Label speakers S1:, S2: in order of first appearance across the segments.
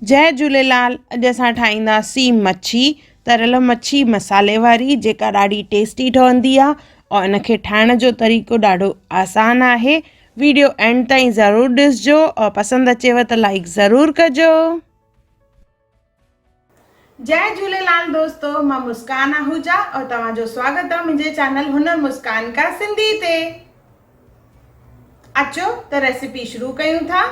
S1: जय झूलेलाल। अॼु असां ठाहींदासीं मच्छी, तरियल मच्छी मसाले वारी, जेका ॾाढी टेस्टी ठहंदी आहे और इनखे ठाहिण जो तरीक़ो ॾाढो आसान आहे। वीडियो एंड ताईं ज़रूरु ॾिसजो और पसंदि अचेव त लाइक ज़रूरु कजो। जय झूलेलाल दोस्तों, मां मुस्कान आहूजा और तव्हांजो स्वागत आहे मुंहिंजे चैनल हुनर मुस्कान का सिंधी ते। अचो त रेसिपी शुरू कयूं था।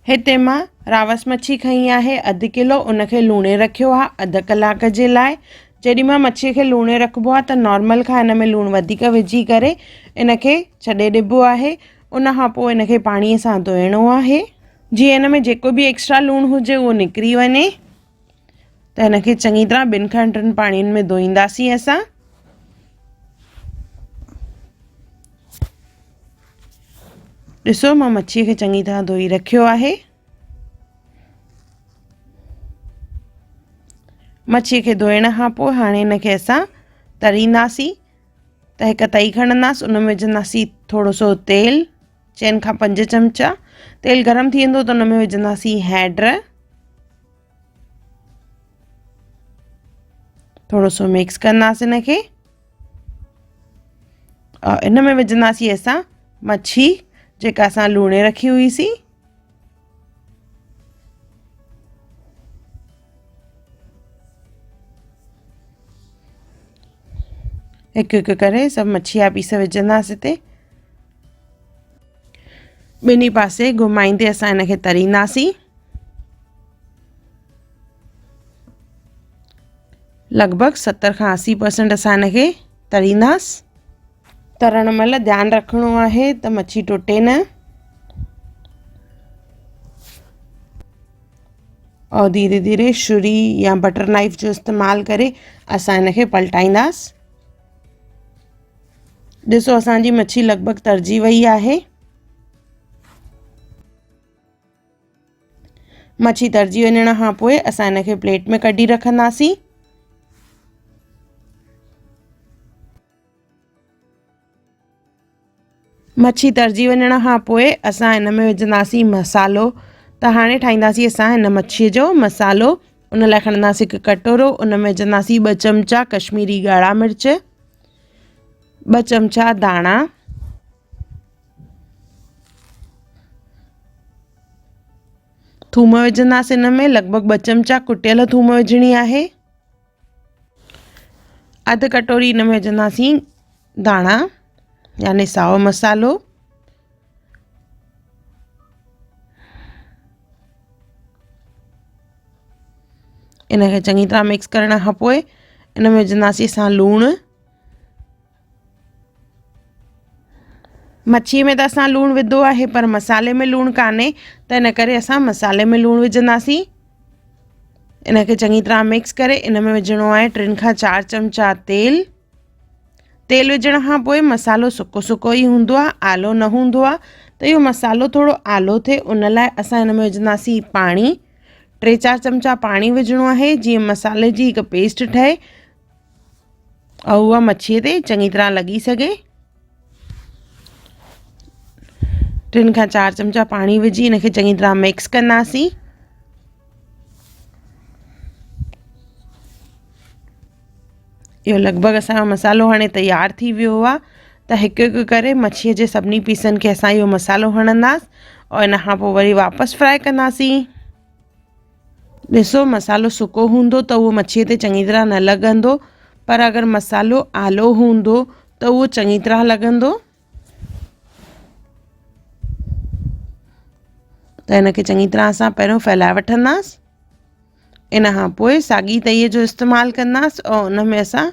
S1: हिते मां रावस मच्छी खई आहे 1 किलो, उनखे लूणे रखियो आहे अध कलाक जे लाइ। जॾहिं मां मच्छीअ खे लूणे रखिबो आहे त नॉर्मल खां हिन में लूणु वधीक विझी करे इनखे छॾे ॾिबो आहे। उन खां पोइ इनखे पाणीअ सां धोइणो आहे, जीअं हिन में जेको बि एक्स्ट्रा लूणु हुजे उहो निकिरी वञे। त हिनखे चङी तरह 2 खां 3 पाणियुनि में धोईंदासीं असां। ॾिसो, मां मच्छीअ खे चङी तरह धोई रखियो आहे। मच्छीअ खे धोइण खां पोइ हाणे हिनखे असां तरींदासीं। त हिकु तई खणंदासीं, उन में विझंदासीं थोरो सो तेल, 4 खां 5 चमचा। तेल गरम थी वेंदो त उन में विझंदासीं हैड, थोरो सो मिक्स कंदासीं इनखे। और इन में विझंदासीं असां मच्छी जेका असां लूणे रखी हुईसीं। हिकु हिकु करे सभु मच्छी जा पीस विझंदासीं हिते। ॿिन्ही पासे घुमाईंदे असां हिनखे तरींदासीं। लॻभॻि 70 खां 80% असां हिनखे तरींदासीं। तरण महिल ध्यानु रखिणो आहे त मच्छी टुटे न। और धीरे धीरे छुरी या बटर नाइफ जो इस्तेमालु करे असां हिनखे पलटाईंदासीं। ॾिसो, असांजी मच्छी लॻभॻि तरिजी वई आहे। मच्छी तरिजी वञण खां पोइ असां हिनखे प्लेट में कढी रखंदासीं। मच्छी तरिजी वञण खां पोइ असां हिन में विझंदासीं मसालो। त हाणे ठाहींदासीं असां हिन मच्छीअ जो मसालो। उन लाइ खणंदासीं हिकु कटोरो, उन में विझंदासीं 2 चमचा कश्मीरी ॻाढ़ा मिर्च, 2 चमचा धाणा, थूम विझंदासीं हिन में लॻभॻि 2 चमचा कुटियल थूम विझणी आहे। अधु कटोरी हिन में विझंदासीं धाणा यानी साओ मसालो। इनखे चङी तरह मिक्स करण खां पोइ इन में विझंदासीं असां लूणु। मच्छीअ में त असां लूणु विधो आहे, पर मसाले में लूणु कान्हे, त इन करे असां मसाले में लूणु विझंदासीं। इनखे चङी तरह मिक्स करे इन में विझणो आहे 3 खां 4 चमचा तेल। तेल विझण खां पोइ मसालो सुको सुको ई हूंदो आहे, आलो न हूंदो आहे। त इहो मसालो थोरो आलो थिए उन लाइ असां हिन में विझंदासीं पाणी। 3-4 चमचा पाणी विझणो आहे, जीअं मसाले जी हिकु पेस्ट ठहे और उहा मच्छीअ ते चङी तरह लॻी सघे। 3 खां 4 चमचा पाणी विझी इनखे चङी तरह मिक्स कंदासीं। इहो लॻभॻि असांजो मसालो हाणे तयारु थी वियो आहे। त हिकु हिकु करे मच्छीअ जे सभिनी पीसनि खे असां इहो मसालो हणंदासीं और इन खां पोइ वरी वापसि फ्राई कंदासीं। ॾिसो, मसालो सुको हूंदो त उहो मच्छीअ ते चङी तरह न लॻंदो, पर अगरि मसालो आलो हूंदो त उहो चङी तरह लॻंदो। त हिनखे चङी तरह असां पहिरियों फैलाए वठंदासीं। इन खां पोइ साॻी तईअ जो इस्तेमालु कंदासीं और उन में असां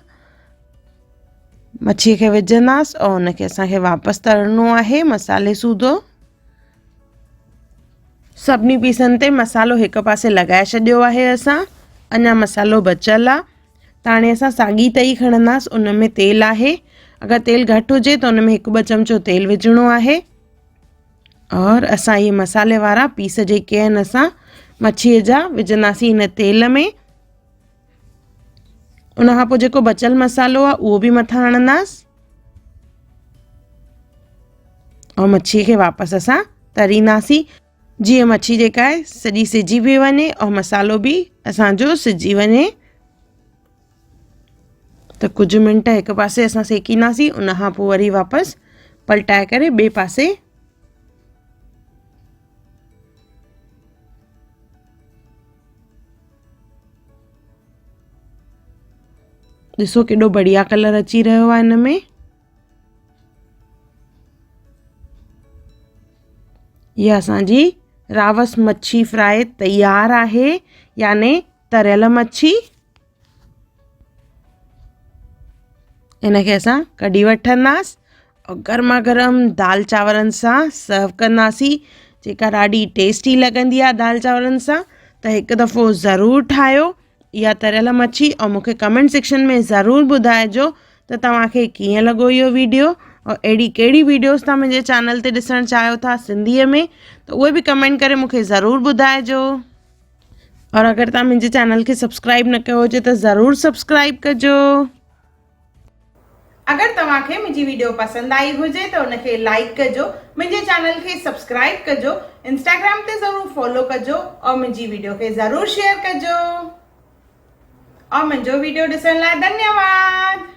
S1: मच्छीअ खे विझंदासीं और उनखे असांखे वापसि तरणो आहे मसाले सूधो। सभिनी पीसनि ते मसालो हिकु पासे लॻाए छॾियो आहे असां, अञा मसालो बचियलु आहे। त हाणे असां साॻी तई खणंदासीं, उन में तेल आहे। अगरि तेल घटि हुजे त उन में 1-2 चमचो तेल विझणो आहे और असां इहे मसाले वारा पीस जेके आहिनि असां मच्छीअ जा विझंदासीं हिन तेल में। उन खां पोइ जेको बचियलु मसालो आहे उहो बि मथां हणंदासीं और मच्छीअ खे वापसि असां तरींदासीं। जीअं मच्छी जेका आहे सॼी सिजी बि वञे ऐं मसालो बि असांजो सिजी वञे। त कुझु मिंट हिकु पासे असां सेकींदासीं, उन खां पोइ वरी वापसि पलटाए करे ॿिए पासे ॾिसो केॾो बढ़िया कलर अची रहियो आहे हिन में। इहा असांजी रावस मच्छी फ्राई तैयार आहे, याने तरियल मच्छी। इनखे असां कढी वठंदासीं और गर्मा गर्म दाल चांवरनि सां सर्व कंदासीं, जेका ॾाढी टेस्टी लॻंदी आहे दाल चांवरनि सां। त हिकु दफ़ो ज़रूरु ठाहियो इहा तरियल मच्छी और मूंखे कमेंट सेक्शन में ज़रूरु ॿुधाइजो त तव्हांखे कीअं लॻो इहो वीडियो, और अहिड़ी कहिड़ी वीडियोस तव्हां मुंहिंजे चैनल ते ॾिसणु चाहियो था सिंधीअ में, त उहे बि कमेंट करे मूंखे ज़रूरु ॿुधाइजो। और अगरि तव्हां मुंहिंजे चैनल खे सब्सक्राइब न कयो हुजे त ज़रूरु सब्सक्राइब कजो। अगरि तव्हांखे मुंहिंजी वीडियो पसंदि आई हुजे त उनखे लाइक कजो, मुंहिंजे चैनल खे सब्सक्राइब कजो, इंस्टाग्राम ते ज़रूरु फॉलो कजो और मुंहिंजी वीडियो खे ज़रूरु शेयर कजो। और मुंहिंजो वीडियो ॾिसण लाइ धन्यवाद।